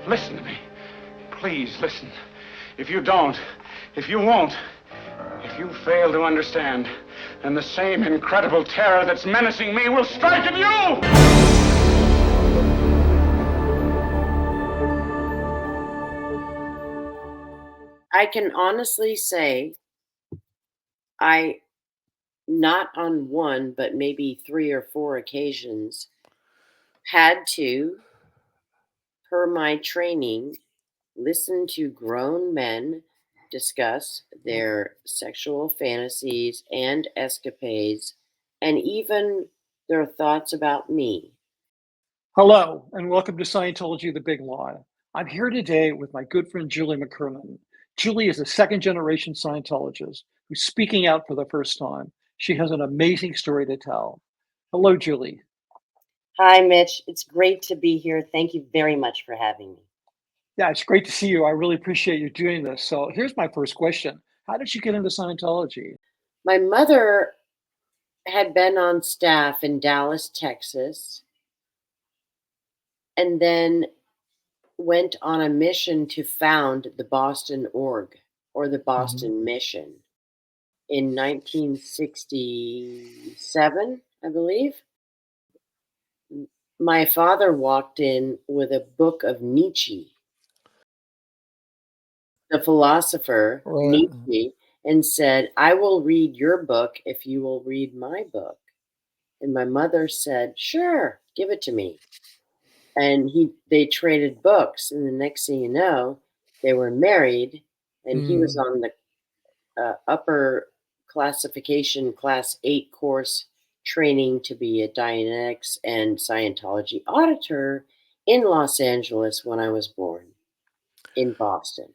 Listen to me. Please listen. If you don't, if you won't, if you fail to understand, then the same incredible terror that's menacing me will strike at you! I can honestly say I, not on one, but maybe 3 or 4 occasions, had to, per my training, listen to grown men discuss their sexual fantasies and escapades, and even their thoughts about me. Hello, and welcome to Scientology, The Big Lie. I'm here today with my good friend Julie McKernan. Julie is a second-generation Scientologist who's speaking out for the first time. She has an amazing story to tell. Hello, Julie. Hi, Mitch. It's great to be here. Thank you very much for having me. Yeah, it's great to see you. I really appreciate you doing this. So here's my first question. How did you get into Scientology? My mother had been on staff in Dallas, Texas, and then went on a mission to found the Boston Org, or the Boston Mission, in 1967, I believe. My father walked in with a book of Nietzsche, the philosopher Right. Nietzsche, and said, "I will read your book if you will read my book." And my mother said, "Sure, give it to me." And they traded books, and the next thing you know, they were married, and he was on the upper classification Class VIII course training to be a Dianetics and Scientology auditor in Los Angeles when I was born, in Boston.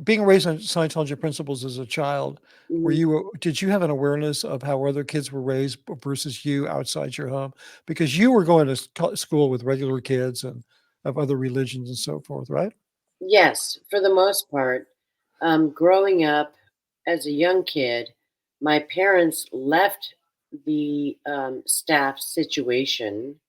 Being raised on Scientology principles as a child, did you have an awareness of how other kids were raised versus you outside your home? Because you were going to school with regular kids and of other religions and so forth, right? Yes, for the most part. Growing up as a young kid, my parents left the staff situation.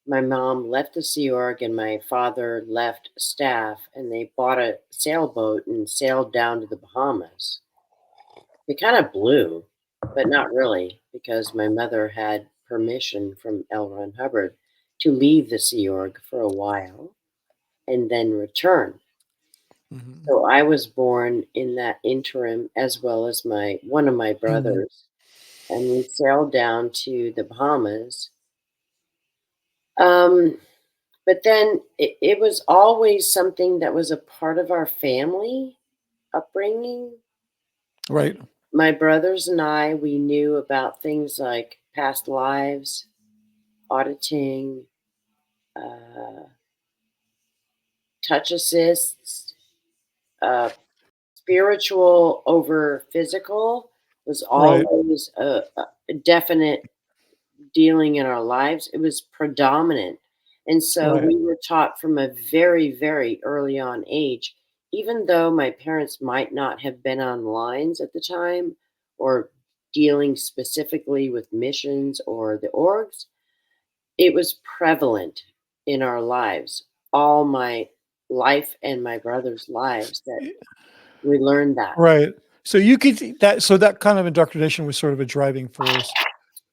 My mom left the Sea Org and my father left staff, and they bought a sailboat and sailed down to the Bahamas. They kind of blew, but not really, because my mother had permission from L. Ron Hubbard to leave the Sea Org for a while and then return. So I was born in that interim, as well as one of my brothers, and we sailed down to the Bahamas. But then it was always something that was a part of our family upbringing. Right. My brothers and I, we knew about things like past lives, auditing, touch assists, spiritual over physical was always a definite dealing in our lives. It was predominant. And so we were taught from a very, very early on age, even though my parents might not have been on lines at the time or dealing specifically with missions or the orgs, it was prevalent in our lives, all my life and my brother's lives, that we learned that. Right. So you could that kind of indoctrination was sort of a driving force.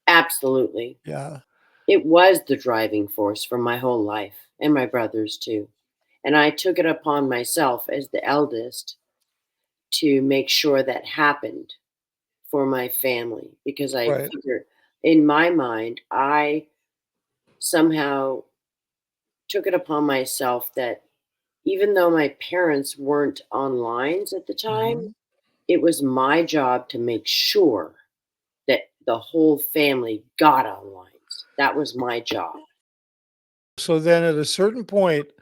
Absolutely. Yeah. It was the driving force for my whole life, and my brother's too. And I took it upon myself as the eldest to make sure that happened for my family, because I figured, in my mind, I somehow took it upon myself that even though my parents weren't on lines at the time, it was my job to make sure that the whole family got on lines. That was my job. So then at a certain point,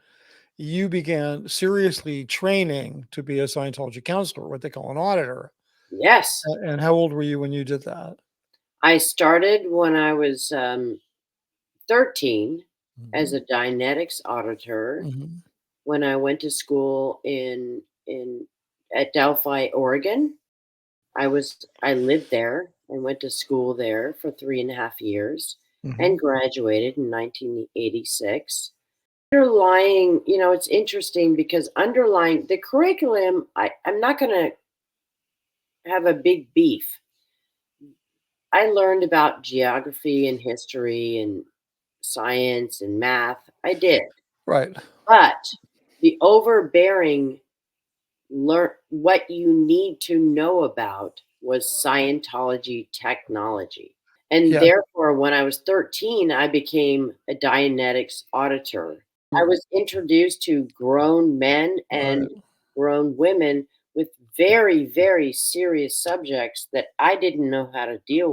you began seriously training to be a Scientology counselor, what they call an auditor. Yes. And how old were you when you did that? I started when I was 13 as a Dianetics auditor. When I went to school at Delphi, Oregon. I lived there and went to school there for 3.5 years and graduated in 1986. Underlying, it's interesting because underlying the curriculum, I'm not going to have a big beef. I learned about geography and history and science and math. I did. Right. But the overbearing what you need to know about was Scientology technology. And Yeah. therefore, when I was 13, I became a Dianetics auditor. I was introduced to grown men and Right. grown women with very, very serious subjects that I didn't know how to deal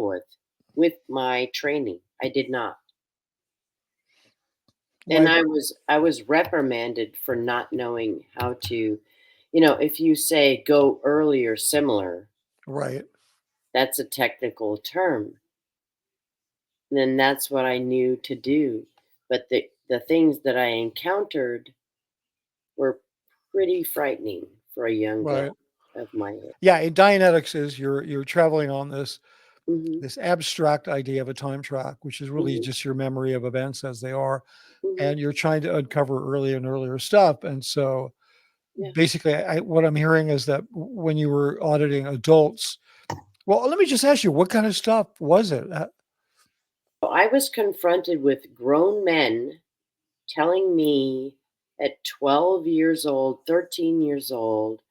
with my training. I did not. And Why? I was reprimanded for not knowing how to, if you say go early or similar, Right. that's a technical term. Then that's what I knew to do. But the things that I encountered were pretty frightening for a young Right. gal of my age. Yeah. In Dianetics is you're traveling on this Mhm, this abstract idea of a time track, which is really mhm, just your memory of events as they are, mhm, and you're trying to uncover earlier and earlier stuff. And so, yeah. basically, what I'm hearing is that when you were auditing adults, well, let me just ask you, what kind of stuff was it? I was confronted with grown men telling me at 12 years old, 13 years old,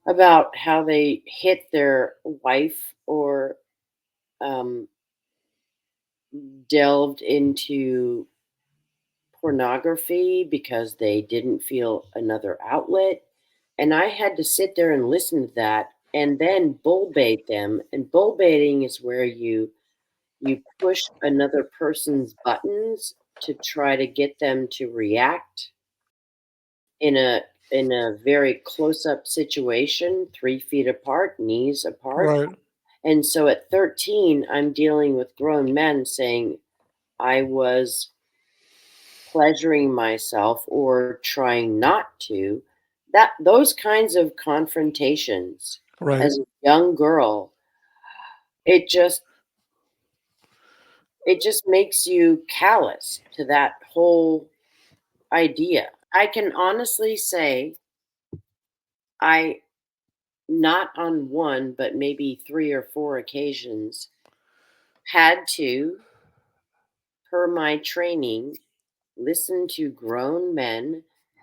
about how they hit their wife or um, delved into pornography because they didn't feel another outlet. And I had to sit there and listen to that and then bull bait them. And bull baiting is where you push another person's buttons to try to get them to react in a very close up situation, 3 feet apart, knees apart. Right. And so at 13, I'm dealing with grown men saying I was pleasuring myself or trying not to. That those kinds of confrontations Right. as a young girl, it just it just makes you callous to that whole idea. I can honestly say I not on one, but maybe 3 or 4 occasions had to, per my training, listen to grown men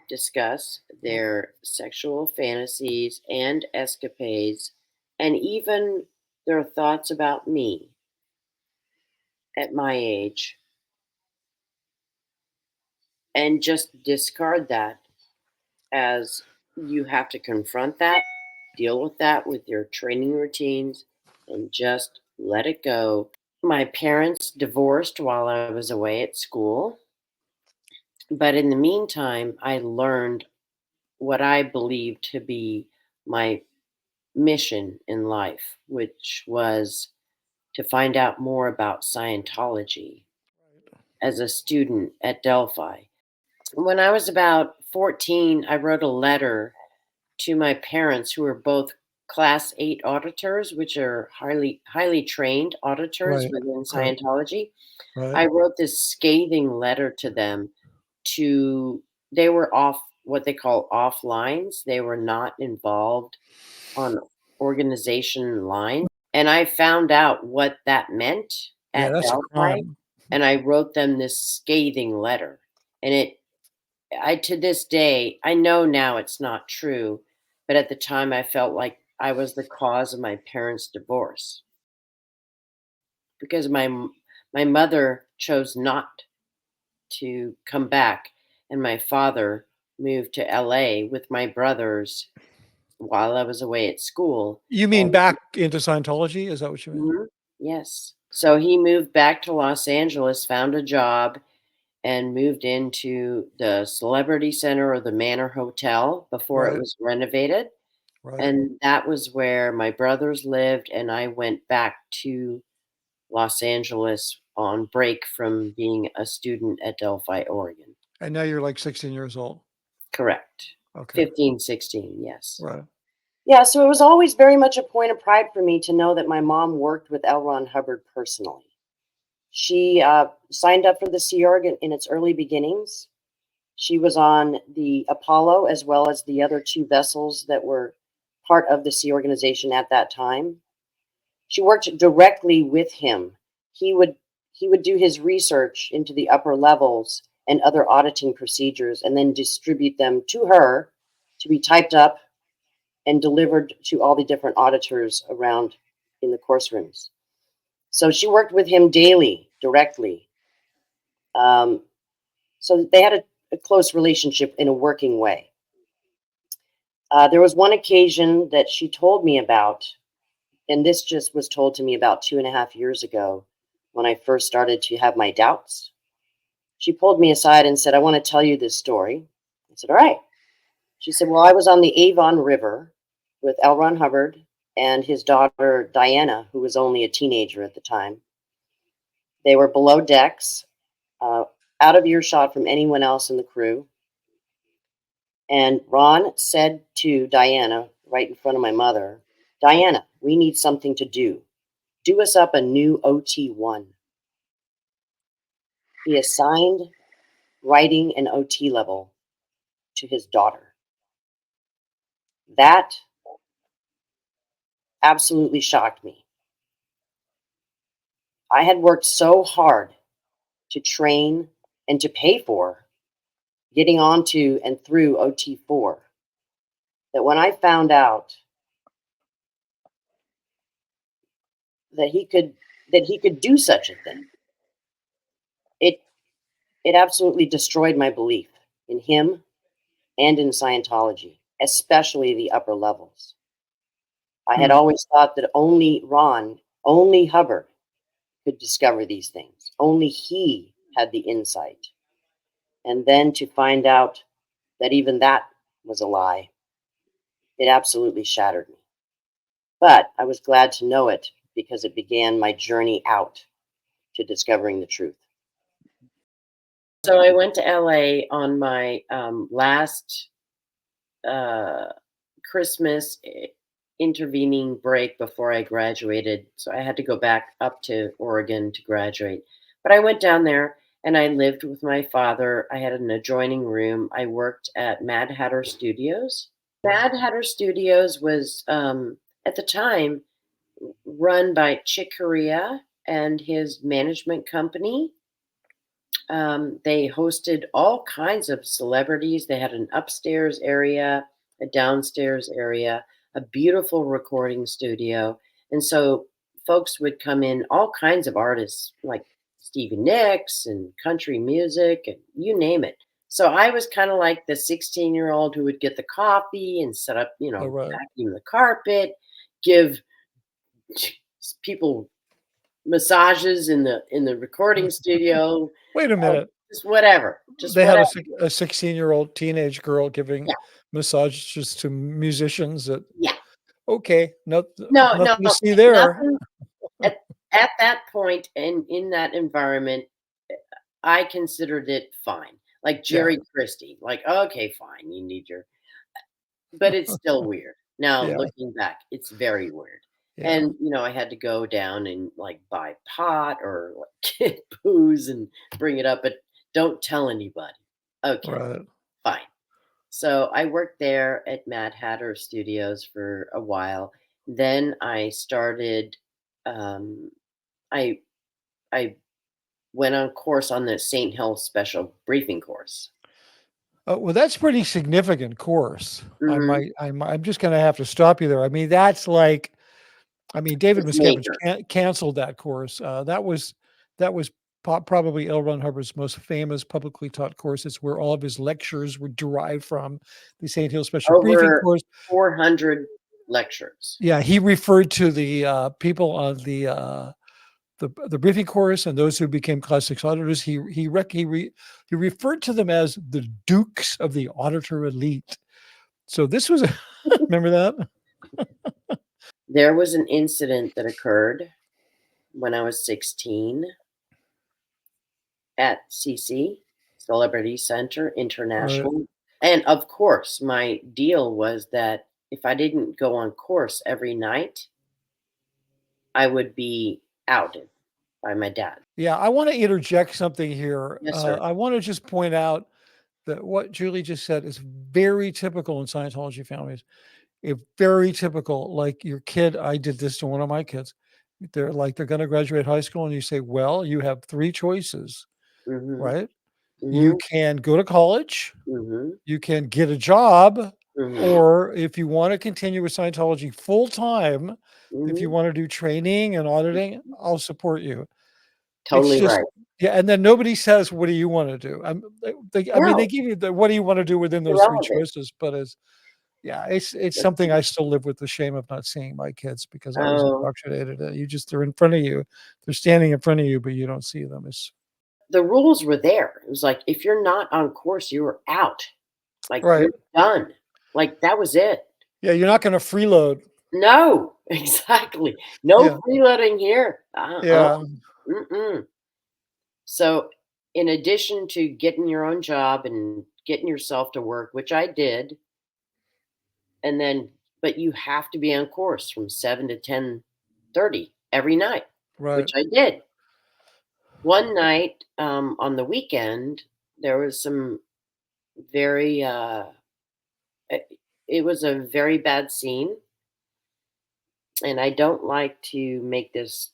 discuss their sexual fantasies and escapades, and even their thoughts about me at my age, and just discard that as you have to confront that, deal with that with your training routines, and just let it go. My parents divorced while I was away at school, but in the meantime, I learned what I believe to be my mission in life, which was to find out more about Scientology as a student at Delphi. When I was about 14, I wrote a letter to my parents, who were both Class VIII auditors, which are highly trained auditors Right. within Right. Scientology. Right. I wrote this scathing letter to them. To They were off what they call off lines. They were not involved on organization lines. And I found out what that meant Yeah, at that's a Delphi, crime. and I wrote them this scathing letter. And I to this day, I know now it's not true, but at the time I felt like I was the cause of my parents' divorce because my mother chose not to come back, and my father moved to LA with my brothers while I was away at school. You mean And back into Scientology? Is that what you mean? mhm, yes. So he moved back to Los Angeles, found a job, and moved into the Celebrity Center or the Manor Hotel before it Right. was renovated. Right. And that was where my brothers lived, and I went back to Los Angeles on break from being a student at Delphi, Oregon. And now you're like 16 years old. Correct. Okay. 15, 16, yes. Right. Yeah, so it was always very much a point of pride for me to know that my mom worked with L. Ron Hubbard personally. She signed up for the Sea Org in its early beginnings. She was on the Apollo as well as the other 2 vessels that were part of the Sea Organization at that time. She worked directly with him. He would do his research into the upper levels and other auditing procedures and then distribute them to her to be typed up and delivered to all the different auditors around in the course rooms. So she worked with him daily, directly. So they had a close relationship in a working way. There was one occasion that she told me about, and this just was told to me about 2.5 years ago when I first started to have my doubts. She pulled me aside and said, I want to tell you this story. I said, all right. She said, well, I was on the Avon River with L. Ron Hubbard and his daughter, Diana, who was only a teenager at the time. They were below decks, out of earshot from anyone else in the crew. And Ron said to Diana, right in front of my mother, Diana, we need something to do. Do us up a new OT1. He assigned writing an OT level to his daughter. That absolutely shocked me. I had worked so hard to train and to pay for getting onto and through OT4 that when I found out that he could do such a thing, it absolutely destroyed my belief in him and in Scientology, especially the upper levels. I had always thought that only Ron, only Hubbard could discover these things. Only he had the insight. And then to find out that even that was a lie, it absolutely shattered me. But I was glad to know it because it began my journey out to discovering the truth. So I went to LA on my last Christmas intervening break before I graduated. So I had to go back up to Oregon to graduate. But I went down there and I lived with my father. I had an adjoining room. I worked at Mad Hatter Studios. Mad Hatter Studios was, at the time, run by Chick Corea and his management company. They hosted all kinds of celebrities. They had an upstairs area, a downstairs area, a beautiful recording studio. And so folks would come in, all kinds of artists like Stevie Nicks and country music and you name it. So I was kind of like the 16-year-old who would get the coffee and set up, vacuum the carpet, give people massages in the recording studio. Wait a minute. Just whatever. They had a 16-year-old teenage girl giving massages to musicians. Okay, nothing to see there. At that point and in that environment, I considered it fine. Like Jerry Christie, like, okay, fine, you need but it's still weird. Now, looking back, it's very weird. Yeah. And, I had to go down and like buy pot or like, get booze and bring it up, but don't tell anybody. Okay, fine. So I worked there at Mad Hatter Studios for a while. Then I started, I went on course on the St. Hill Special Briefing course. Well, that's pretty significant course. I'm just going to have to stop you there. I mean, that's like, David Miscavige canceled that course. That was probably L. Ron Hubbard's most famous publicly taught course. It's where all of his lectures were derived from, the St. Hill Special Briefing course. 400 lectures. Yeah, he referred to the people on the briefing course and those who became Class VI auditors. He referred to them as the Dukes of the Auditor Elite. So this was remember that? There was an incident that occurred when I was 16 at CC, Celebrity Center International. Right. And of course, my deal was that if I didn't go on course every night, I would be outed. by my dad. Yeah, I want to interject something here. Yes, sir. I want to just point out that what Julie just said is very typical in Scientology families. It's very typical. Like your kid, I did this to one of my kids. They're going to graduate high school, and you say, "Well, you have three choices, Mm-hmm. right? You Mm-hmm. can go to college, Mm-hmm. you can get a job, Mm-hmm. or if you want to continue with Scientology full time, if you Mm-hmm. want to do training and auditing, I'll support you." It's Totally just right. yeah, and then nobody says, "What do you wanna do?" I mean, they No, give you the what do you wanna do within those 3 irrelevant. choices, but it's That's, something I still live with the shame of not seeing my kids because I was oh, indoctrinated. They're in front of you. They're standing in front of you, but you don't see them. It's the rules were there. It was like, if you're not on course, you were out. Like, right. you're done. Like, that was it. Yeah, you're not gonna freeload. No, exactly. No Yeah, freeloading here. yeah, Mm-mm. So, in addition to getting your own job and getting yourself to work, which I did, and then, but you have to be on course from 7 to 10:30 every night, right. which I did. One night, on the weekend, there was some very, it it was a very bad scene, and I don't like to make this,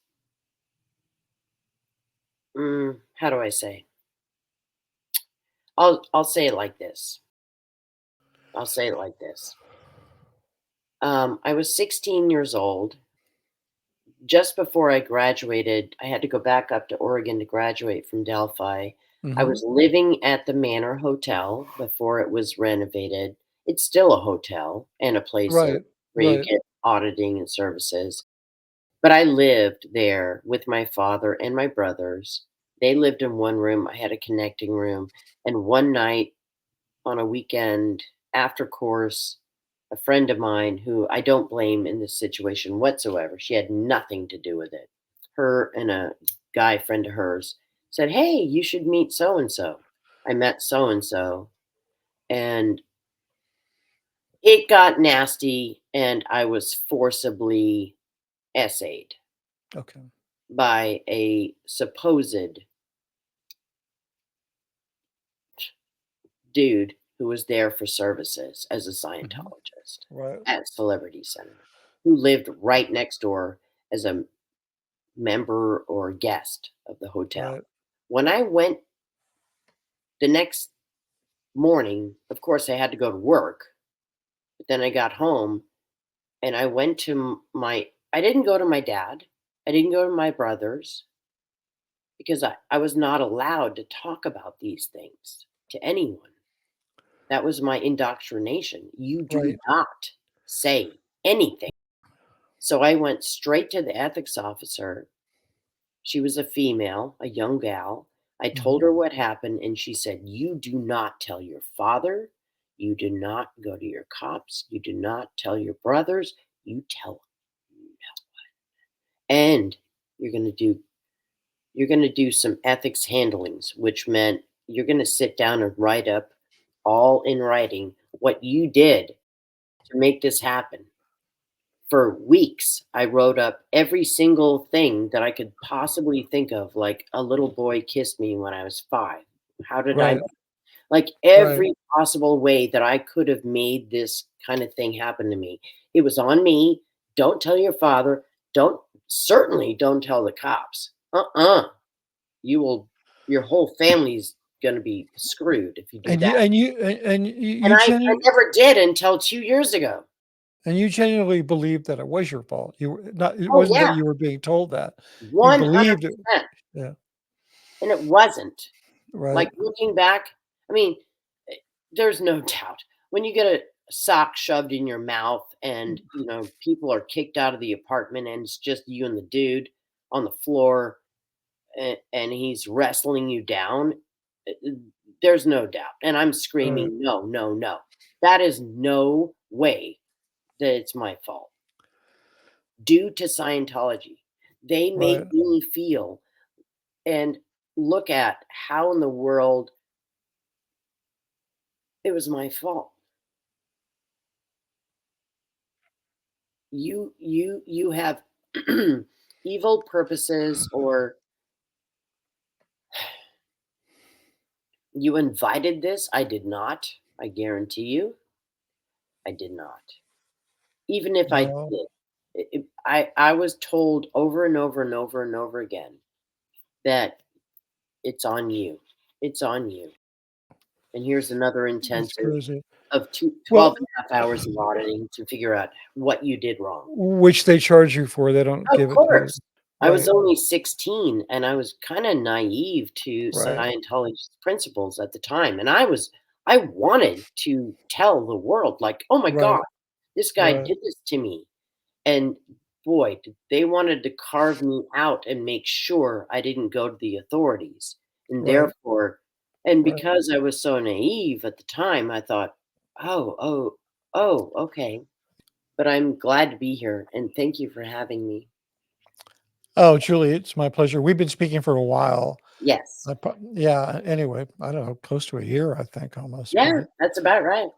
how do I say? I'll say it like this. I'll say it like this. I was 16 years old. Just before I graduated, I had to go back up to Oregon to graduate from Delphi. I Mhm. was living at the Manor Hotel before it was renovated. It's still a hotel and a place Right, where you right. get auditing and services. But I lived there with my father and my brothers. They lived in one room. I had a connecting room. And one night on a weekend after course, a friend of mine who I don't blame in this situation whatsoever, she had nothing to do with it. Her and a guy friend of hers said, "Hey, you should meet so and so." I met so and so, and it got nasty, and I was forcibly essayed Okay. by a supposed dude who was there for services as a Mhm. Scientologist Right, at Celebrity Center, who lived right next door as a member or guest of the hotel. right. When I went the next morning, of course, I had to go to work, but then I got home and I went to I didn't go to my dad, I didn't go to my brothers because I was not allowed to talk about these things to anyone. That was my indoctrination. You do Right. not say anything. So I went straight to the ethics officer. She was a female, a young gal. I told Mhm. her what happened, and she said, "You do not tell your father. You do not go to your cops. You do not tell your brothers. You tell them. And you're going to do some ethics handlings, which meant you're going to sit down and write up all in writing what you did to make this happen." For weeks, I wrote up every single thing that I could possibly think of, like a little boy kissed me when I was 5. How did I Right, like right, every possible way that I could have made this kind of thing happen to me. It was on me. Don't tell your father. Don't Certainly don't tell the cops. You will Your whole family's gonna be screwed if you do and that. And you I never did until 2 years ago. genuinely believed that it was your fault. You were not it Oh, wasn't yeah, that you were being told that. You believed it. 100%. Yeah, And it wasn't. right. Like, looking back, I mean, eh, there's no doubt. When you get a sock shoved in your mouth and, people are kicked out of the apartment and it's just you and the dude on the floor, and he's wrestling you down, there's no doubt. And I'm Right, screaming, "No, no, no. That is no way that it's my fault." Due to Scientology, they right, made me feel and look at how in the world it was my fault. You have evil purposes, or You invited this? I did not. I guarantee you, I did not. Even if I Well, did, I was told over and over and over and over again that it's on you. It's on you. And here's another that's intensive crazy. of Well, 12 and a half hours of auditing to figure out what you did wrong. which they charge you for. They don't Of give it to you. course. I was Right, only 16 and I was kind of naive to right, Scientology's principles at the time. And I wanted to tell the world, like, oh my right, God, this guy right, did this to me. And boy, they wanted to carve me out and make sure I didn't go to the authorities. And right, therefore, and right. because I was so naive at the time, I thought, oh, oh, oh, okay. But I'm glad to be here and thank you for having me. Oh, Julie, it's my pleasure. We've been speaking for a while. Yes. Yeah. Anyway, I don't know, close to a year, I think, almost. Yeah, that's about right.